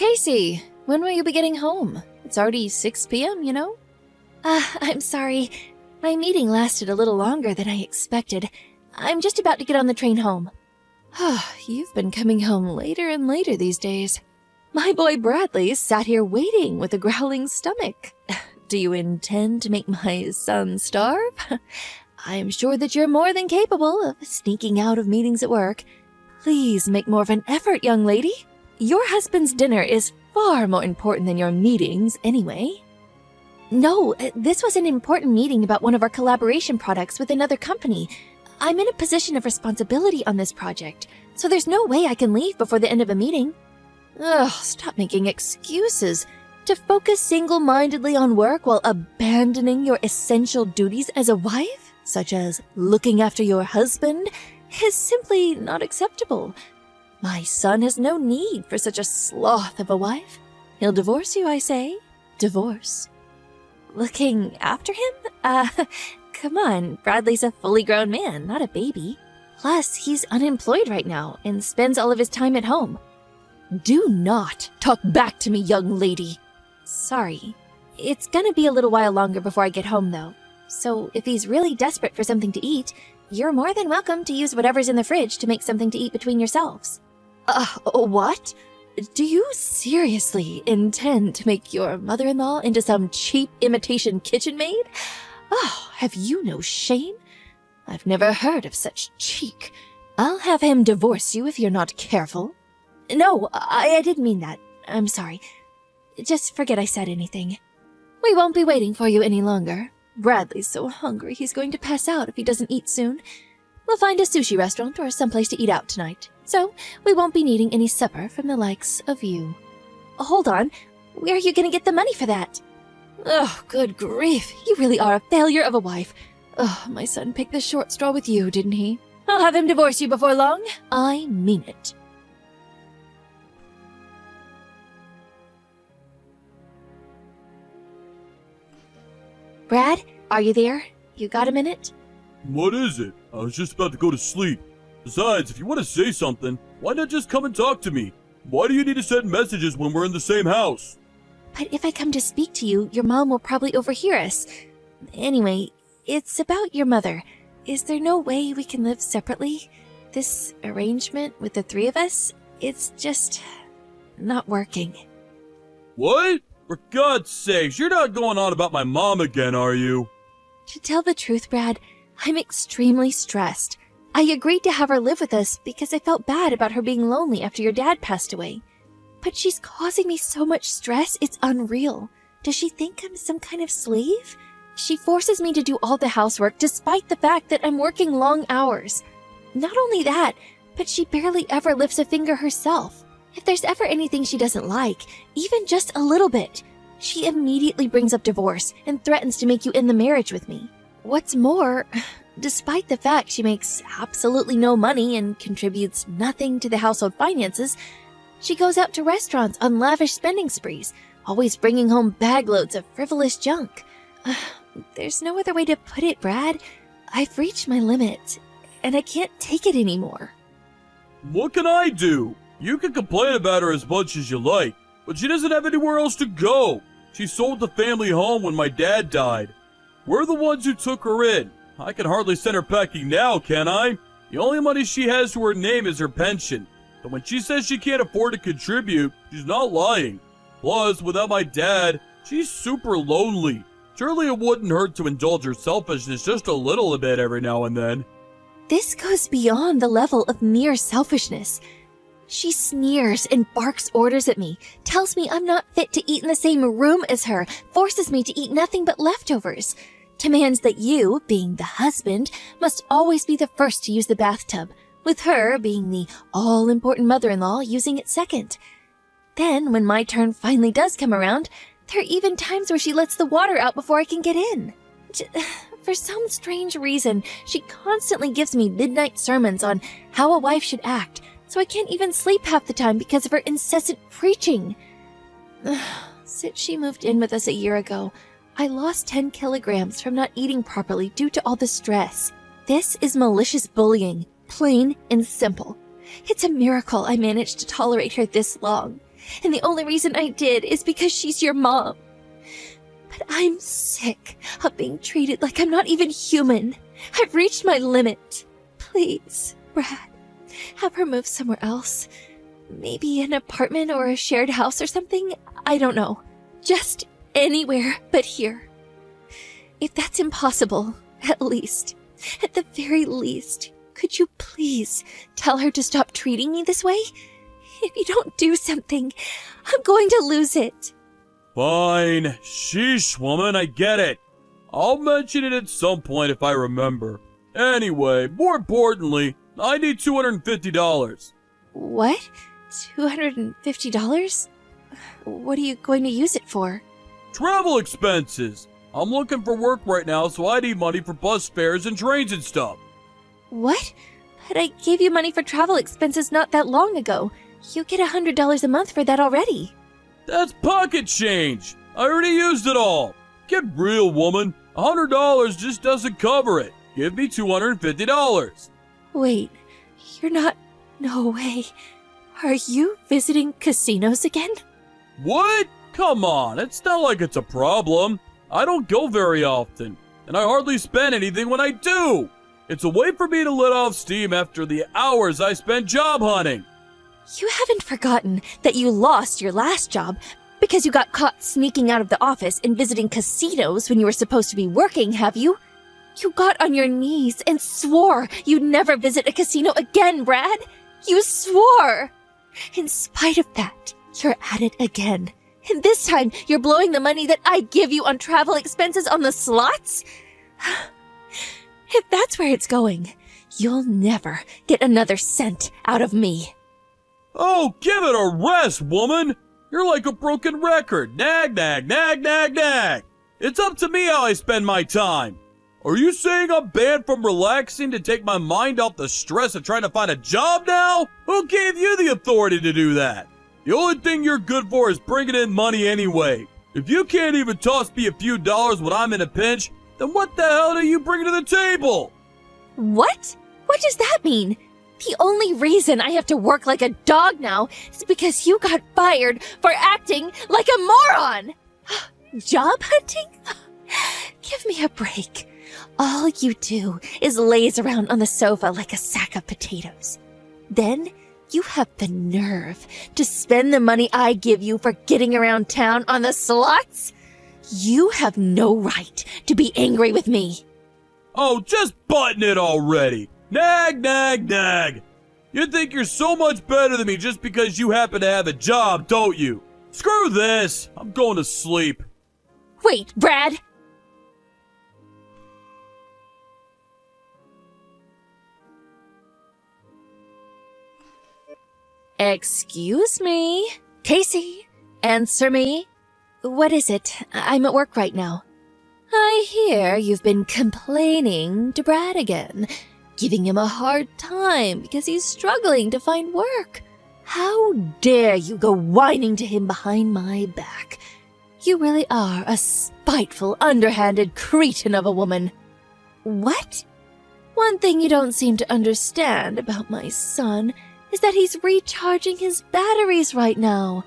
Casey, when will you be getting home? It's already 6 p.m., you know? I'm sorry. My meeting lasted a little longer than I expected. I'm just about to get on the train home. You've been coming home later and later these days. My boy Bradley sat here waiting with a growling stomach. Do you intend to make my son starve? I am sure that you're more than capable of sneaking out of meetings at work. Please make more of an effort, young lady. Your husband's dinner is far more important than your meetings anyway. No, this was an important meeting about one of our collaboration products with another company. I'm in a position of responsibility on this project, so there's no way I can leave before the end of a meeting. Stop making excuses. To focus single-mindedly on work while abandoning your essential duties as a wife, such as looking after your husband, is simply not acceptable. My son has no need for such a sloth of a wife. He'll divorce you, I say. Divorce. Looking after him? Come on, Bradley's a fully grown man, not a baby. Plus, he's unemployed right now and spends all of his time at home. Do not talk back to me, young lady. Sorry. It's gonna be a little while longer before I get home, though. So if he's really desperate for something to eat, you're more than welcome to use whatever's in the fridge to make something to eat between yourselves. What? Do you seriously intend to make your mother-in-law into some cheap imitation kitchen maid? Have you no shame? I've never heard of such cheek. I'll have him divorce you if you're not careful. No, I didn't mean that. I'm sorry. Just forget I said anything. We won't be waiting for you any longer. Bradley's so hungry he's going to pass out if he doesn't eat soon. We'll find a sushi restaurant or someplace to eat out tonight, so we won't be needing any supper from the likes of you. Hold on. Where are you going to get the money for that? Good grief. You really are a failure of a wife. My son picked the short straw with you, didn't he? I'll have him divorce you before long. I mean it. Brad, are you there? You got a minute? What is it? I was just about to go to sleep. Besides, if you want to say something, why not just come and talk to me? Why do you need to send messages when we're in the same house? But if I come to speak to you, your mom will probably overhear us. Anyway, it's about your mother. Is there no way we can live separately? This arrangement with the three of us, it's just not working. What? For God's sakes, you're not going on about my mom again, are you? To tell the truth, Brad, I'm extremely stressed. I agreed to have her live with us because I felt bad about her being lonely after your dad passed away. But she's causing me so much stress, it's unreal. Does she think I'm some kind of slave? She forces me to do all the housework despite the fact that I'm working long hours. Not only that, but she barely ever lifts a finger herself. If there's ever anything she doesn't like, even just a little bit, she immediately brings up divorce and threatens to make you end the marriage with me. What's more, despite the fact she makes absolutely no money and contributes nothing to the household finances, she goes out to restaurants on lavish spending sprees, always bringing home bag loads of frivolous junk. There's no other way to put it, Brad. I've reached my limit, and I can't take it anymore. What can I do? You can complain about her as much as you like, but she doesn't have anywhere else to go. She sold the family home when my dad died. We're the ones who took her in. I can hardly send her packing now, can I? The only money she has to her name is her pension. But when she says she can't afford to contribute, she's not lying. Plus, without my dad, she's super lonely. Surely it wouldn't hurt to indulge her selfishness just a little bit every now and then. This goes beyond the level of mere selfishness. She sneers and barks orders at me, tells me I'm not fit to eat in the same room as her, forces me to eat nothing but leftovers, demands that you, being the husband, must always be the first to use the bathtub, with her, being the all-important mother-in-law, using it second. Then, when my turn finally does come around, there are even times where she lets the water out before I can get in. For some strange reason, she constantly gives me midnight sermons on how a wife should act, so I can't even sleep half the time because of her incessant preaching. Since she moved in with us a year ago, I lost 10 kilograms from not eating properly due to all the stress. This is malicious bullying, plain and simple. It's a miracle I managed to tolerate her this long. And the only reason I did is because she's your mom. But I'm sick of being treated like I'm not even human. I've reached my limit. Please, Brad, have her move somewhere else. Maybe an apartment or a shared house or something? I don't know. Just anywhere but here. If that's impossible, at the very least, could you please tell her to stop treating me this way? If you don't do something, I'm going to lose it. Fine. Sheesh, woman, I get it. I'll mention it at some point if I remember. Anyway, more importantly, I need $250. What? $250? What are you going to use it for? Travel expenses. I'm looking for work right now, so I need money for bus fares and trains and stuff. What? But I gave you money for travel expenses not that long ago. You get $100 a month for that already. That's pocket change. I already used it all. Get real, woman. $100 just doesn't cover it. Give me $250. Wait, you're not... No way. Are you visiting casinos again? What? Come on, it's not like it's a problem. I don't go very often, and I hardly spend anything when I do. It's a way for me to let off steam after the hours I spend job hunting. You haven't forgotten that you lost your last job because you got caught sneaking out of the office and visiting casinos when you were supposed to be working, have you? You got on your knees and swore you'd never visit a casino again, Brad. You swore. In spite of that, you're at it again. And this time, you're blowing the money that I give you on travel expenses on the slots? If that's where it's going, you'll never get another cent out of me. Oh, give it a rest, woman! You're like a broken record. Nag, nag, nag, nag, nag. It's up to me how I spend my time. Are you saying I'm banned from relaxing to take my mind off the stress of trying to find a job now? Who gave you the authority to do that? The only thing you're good for is bringing in money anyway. If you can't even toss me a few dollars when I'm in a pinch, then what the hell are you bringing to the table? What? What does that mean? The only reason I have to work like a dog now is because you got fired for acting like a moron. Job hunting? Give me a break. All you do is laze around on the sofa like a sack of potatoes. Then you have the nerve to spend the money I give you for getting around town on the slots? You have no right to be angry with me. Oh, just button it already. Nag, nag, nag. You think you're so much better than me just because you happen to have a job, don't you? Screw this. I'm going to sleep. Wait, Brad. Excuse me? Casey, answer me. What is it? I'm at work right now. I hear you've been complaining to Brad again, giving him a hard time because he's struggling to find work. How dare you go whining to him behind my back? You really are a spiteful, underhanded cretin of a woman. What? One thing you don't seem to understand about my son is that he's recharging his batteries right now.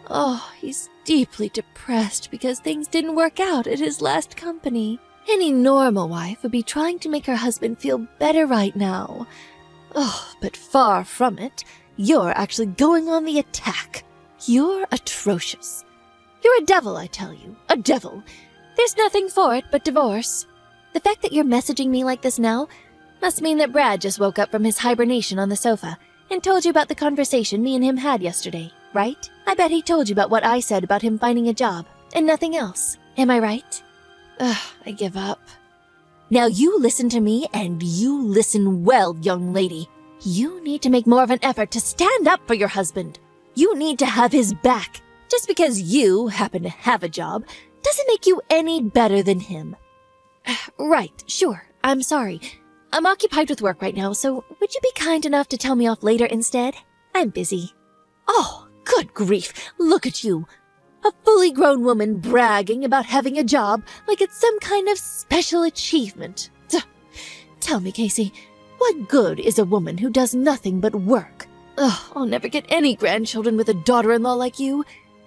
Oh, he's deeply depressed because things didn't work out at his last company. Any normal wife would be trying to make her husband feel better right now. Oh, but far from it. You're actually going on the attack. You're atrocious. You're a devil, I tell you. A devil. There's nothing for it but divorce. The fact that you're messaging me like this now must mean that Brad just woke up from his hibernation on the sofa and told you about the conversation me and him had yesterday, right? I bet he told you about what I said about him finding a job, and nothing else. Am I right? Ugh, I give up. Now you listen to me, and you listen well, young lady. You need to make more of an effort to stand up for your husband. You need to have his back. Just because you happen to have a job doesn't make you any better than him. Right, sure, I'm sorry. I'm occupied with work right now, so would you be kind enough to tell me off later instead? I'm busy. Oh, good grief, look at you. A fully grown woman bragging about having a job like it's some kind of special achievement. Tell me, Casey, what good is a woman who does nothing but work? Ugh, I'll never get any grandchildren with a daughter-in-law like you.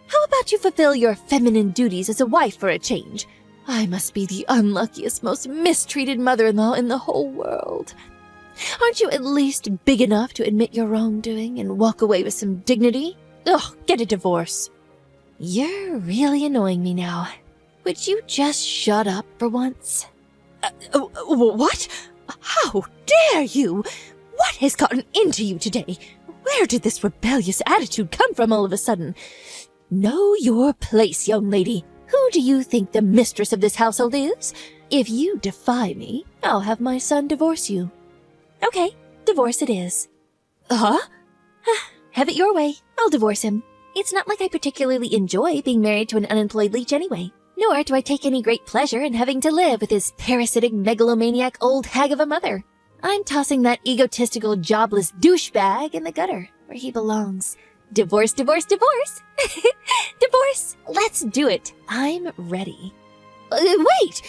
How about you fulfill your feminine duties as a wife for a change? I must be the unluckiest, most mistreated mother-in-law in the whole world. Aren't you at least big enough to admit your wrongdoing and walk away with some dignity? Ugh, get a divorce. You're really annoying me now. Would you just shut up for once? What? How dare you? What has gotten into you today? Where did this rebellious attitude come from all of a sudden? Know your place, young lady. Who do you think the mistress of this household is? If you defy me, I'll have my son divorce you. Okay, divorce it is. Huh? Have it your way. I'll divorce him. It's not like I particularly enjoy being married to an unemployed leech anyway. Nor do I take any great pleasure in having to live with his parasitic megalomaniac old hag of a mother. I'm tossing that egotistical, jobless douchebag in the gutter, where he belongs. Divorce, divorce, divorce! Divorce! Let's do it. I'm ready. Wait!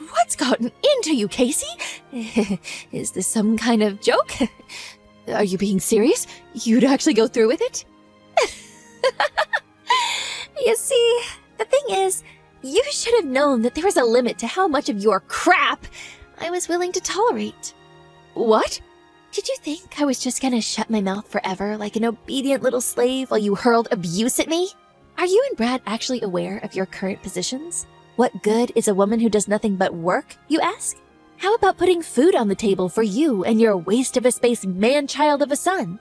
What's gotten into you, Casey? Is this some kind of joke? Are you being serious? You'd actually go through with it? You see, the thing is, you should have known that there was a limit to how much of your crap I was willing to tolerate. What? Did you think I was just gonna shut my mouth forever like an obedient little slave while you hurled abuse at me? Are you and Brad actually aware of your current positions? What good is a woman who does nothing but work, you ask? How about putting food on the table for you and your waste of a space man-child of a son?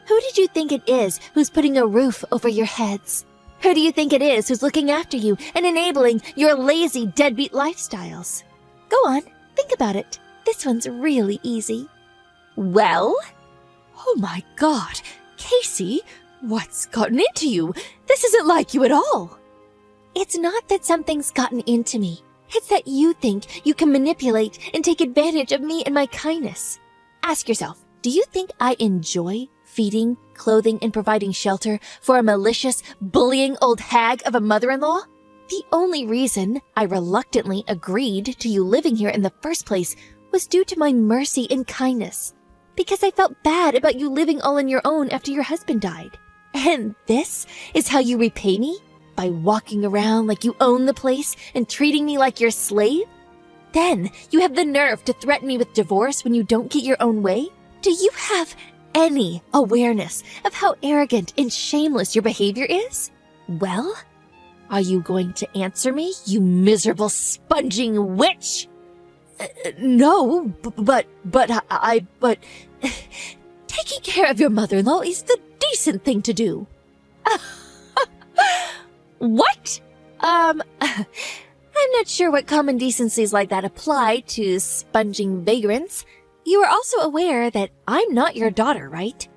Who did you think it is who's putting a roof over your heads? Who do you think it is who's looking after you and enabling your lazy deadbeat lifestyles? Go on, think about it. This one's really easy. Well? Oh my God, Casey, what's gotten into you? This isn't like you at all. It's not that something's gotten into me. It's that you think you can manipulate and take advantage of me and my kindness. Ask yourself, do you think I enjoy feeding, clothing, and providing shelter for a malicious, bullying old hag of a mother-in-law? The only reason I reluctantly agreed to you living here in the first place was due to my mercy and kindness. Because I felt bad about you living all on your own after your husband died. And this is how you repay me? By walking around like you own the place and treating me like your slave? Then you have the nerve to threaten me with divorce when you don't get your own way? Do you have any awareness of how arrogant and shameless your behavior is? Well, are you going to answer me, you miserable sponging witch? No, but taking care of your mother-in-law is the decent thing to do. What? I'm not sure what common decencies like that apply to sponging vagrants. You are also aware that I'm not your daughter, right?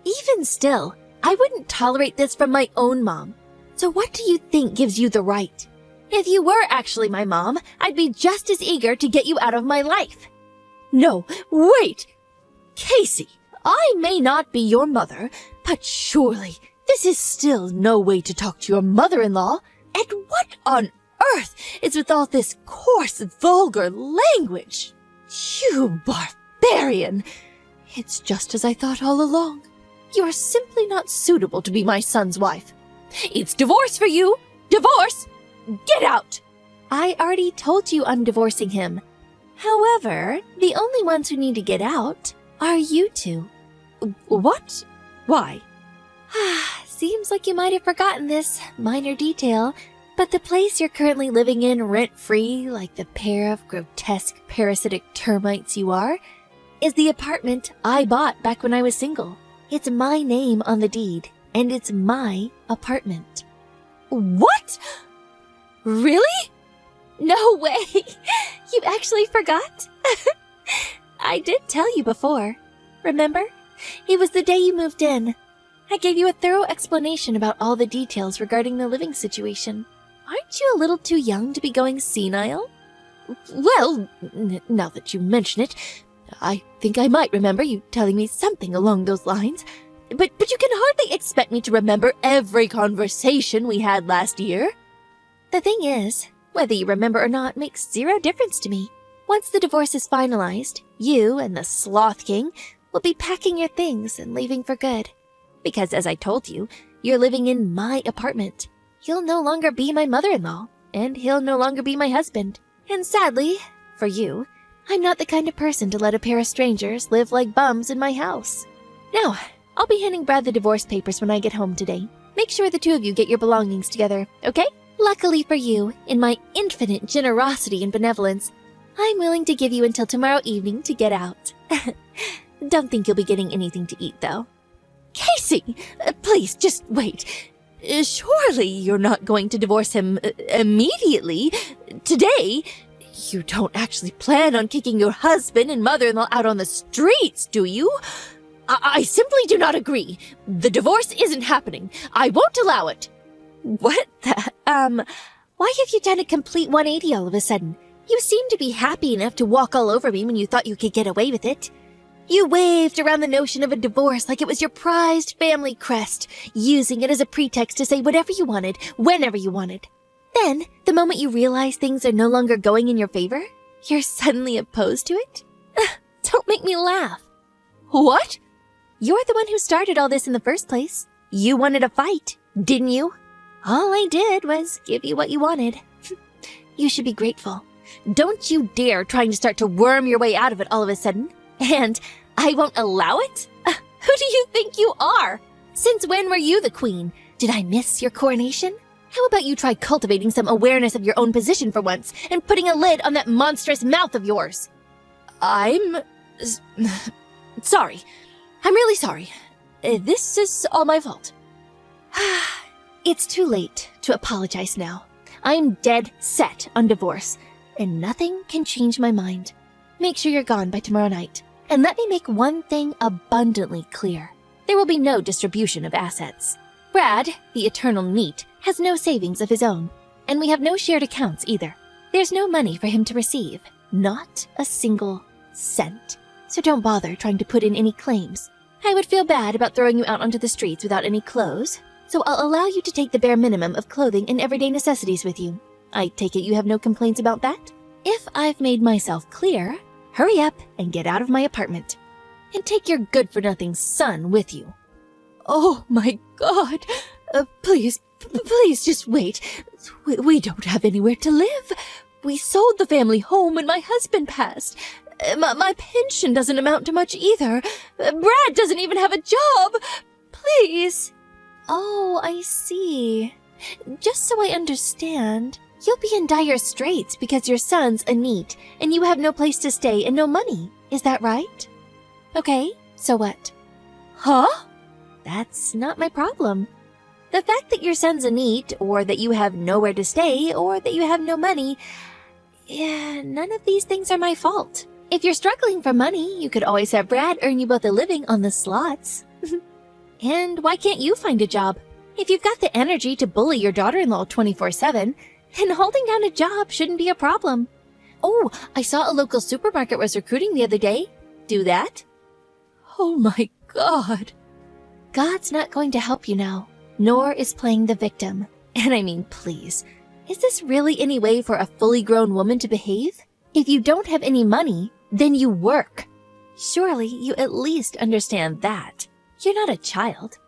Even still, I wouldn't tolerate this from my own mom. So what do you think gives you the right? If you were actually my mom, I'd be just as eager to get you out of my life. No, wait! Casey, I may not be your mother, but surely this is still no way to talk to your mother-in-law. And what on earth is with all this coarse, vulgar language? You barbarian! It's just as I thought all along. You are simply not suitable to be my son's wife. It's divorce for you! Divorce! Get out! I already told you I'm divorcing him. However, the only ones who need to get out are you two. What? Why? Seems like you might have forgotten this minor detail, but the place you're currently living in rent-free, like the pair of grotesque parasitic termites you are, is the apartment I bought back when I was single. It's my name on the deed, and it's my apartment. What? Really? No way! You actually forgot? I did tell you before. Remember? It was the day you moved in. I gave you a thorough explanation about all the details regarding the living situation. Aren't you a little too young to be going senile? Well, now that you mention it, I think I might remember you telling me something along those lines. But you can hardly expect me to remember every conversation we had last year. The thing is, whether you remember or not makes zero difference to me. Once the divorce is finalized, you and the Sloth King will be packing your things and leaving for good. because as I told you, you're living in my apartment. You'll no longer be my mother-in-law, and he'll no longer be my husband. And sadly, for you, I'm not the kind of person to let a pair of strangers live like bums in my house. Now, I'll be handing Brad the divorce papers when I get home today. Make sure the two of you get your belongings together, okay? Luckily for you, in my infinite generosity and benevolence, I'm willing to give you until tomorrow evening to get out. Don't think you'll be getting anything to eat, though. Casey, please, just wait. Surely you're not going to divorce him immediately, today. You don't actually plan on kicking your husband and mother-in-law out on the streets, do you? I simply do not agree. The divorce isn't happening. I won't allow it. What the, why have you done a complete 180 all of a sudden? You seemed to be happy enough to walk all over me when you thought you could get away with it. You waved around the notion of a divorce like it was your prized family crest, using it as a pretext to say whatever you wanted, whenever you wanted. Then, the moment you realize things are no longer going in your favor, you're suddenly opposed to it? Don't make me laugh. What? You're the one who started all this in the first place. You wanted a fight, didn't you? All I did was give you what you wanted. You should be grateful. Don't you dare trying to start to worm your way out of it all of a sudden. And I won't allow it? Who do you think you are? Since when were you the queen? Did I miss your coronation? How about you try cultivating some awareness of your own position for once and putting a lid on that monstrous mouth of yours? I'm sorry. I'm really sorry. This is all my fault. It's too late to apologize now. I'm dead set on divorce, and nothing can change my mind. Make sure you're gone by tomorrow night. And let me make one thing abundantly clear. There will be no distribution of assets. Brad, the eternal NEET, has no savings of his own, and we have no shared accounts either. There's no money for him to receive, not a single cent. So don't bother trying to put in any claims. I would feel bad about throwing you out onto the streets without any clothes, so I'll allow you to take the bare minimum of clothing and everyday necessities with you. I take it you have no complaints about that? If I've made myself clear, hurry up and get out of my apartment. And take your good-for-nothing son with you. Oh my God! Please just wait. We don't have anywhere to live. We sold the family home when my husband passed. My pension doesn't amount to much either. Brad doesn't even have a job. Please. Oh, I see. Just so I understand, you'll be in dire straits because your son's a NEET and you have no place to stay and no money. Is that right? Okay, so what? Huh? That's not my problem. The fact that your son's a NEET, or that you have nowhere to stay, or that you have no money, none of these things are my fault. If you're struggling for money, you could always have Brad earn you both a living on the slots. And why can't you find a job? If you've got the energy to bully your daughter-in-law 24/7, then holding down a job shouldn't be a problem. Oh, I saw a local supermarket was recruiting the other day. Do that? Oh my God. God's not going to help you now, nor is playing the victim. And I mean, please, is this really any way for a fully grown woman to behave? If you don't have any money, then you work. Surely you at least understand that. You're not a child.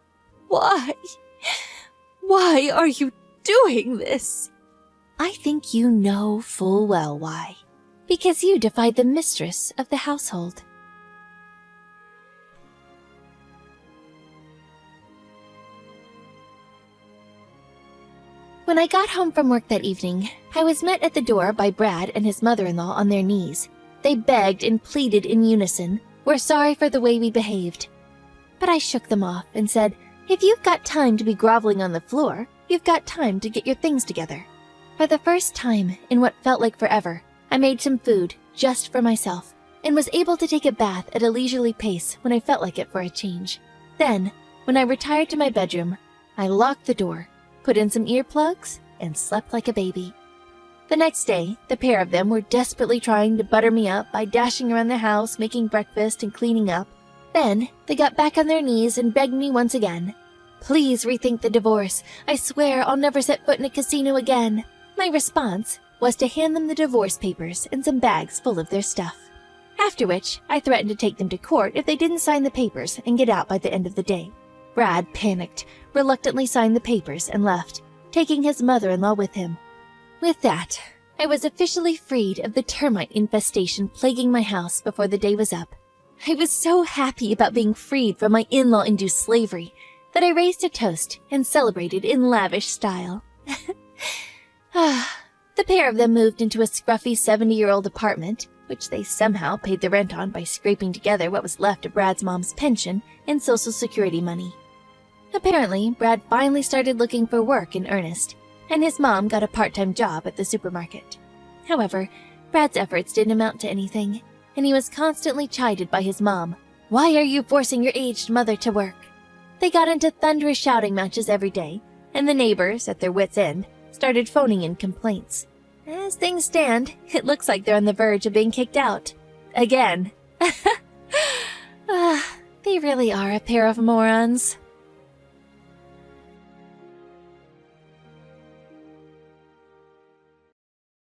Why? Why are you doing this? I think you know full well why. Because you defied the mistress of the household. When I got home from work that evening, I was met at the door by Brad and his mother-in-law on their knees. They begged and pleaded in unison, were sorry for the way we behaved. But I shook them off and said, if you've got time to be groveling on the floor, you've got time to get your things together. For the first time in what felt like forever, I made some food just for myself and was able to take a bath at a leisurely pace when I felt like it for a change. Then, when I retired to my bedroom, I locked the door, put in some earplugs, and slept like a baby. The next day, the pair of them were desperately trying to butter me up by dashing around the house, making breakfast and cleaning up. Then, they got back on their knees and begged me once again. Please rethink the divorce. I swear I'll never set foot in a casino again. My response was to hand them the divorce papers and some bags full of their stuff. After which, I threatened to take them to court if they didn't sign the papers and get out by the end of the day. Brad panicked, reluctantly signed the papers, and left, taking his mother-in-law with him. With that, I was officially freed of the termite infestation plaguing my house before the day was up. I was so happy about being freed from my in-law-induced slavery that I raised a toast and celebrated in lavish style. The pair of them moved into a scruffy 70-year-old apartment, which they somehow paid the rent on by scraping together what was left of Brad's mom's pension and Social Security money. Apparently, Brad finally started looking for work in earnest, and his mom got a part-time job at the supermarket. However, Brad's efforts didn't amount to anything, and he was constantly chided by his mom. "Why are you forcing your aged mother to work?" They got into thunderous shouting matches every day, and the neighbors, at their wits' end, started phoning in complaints. As things stand, it looks like they're on the verge of being kicked out. Again. They really are a pair of morons.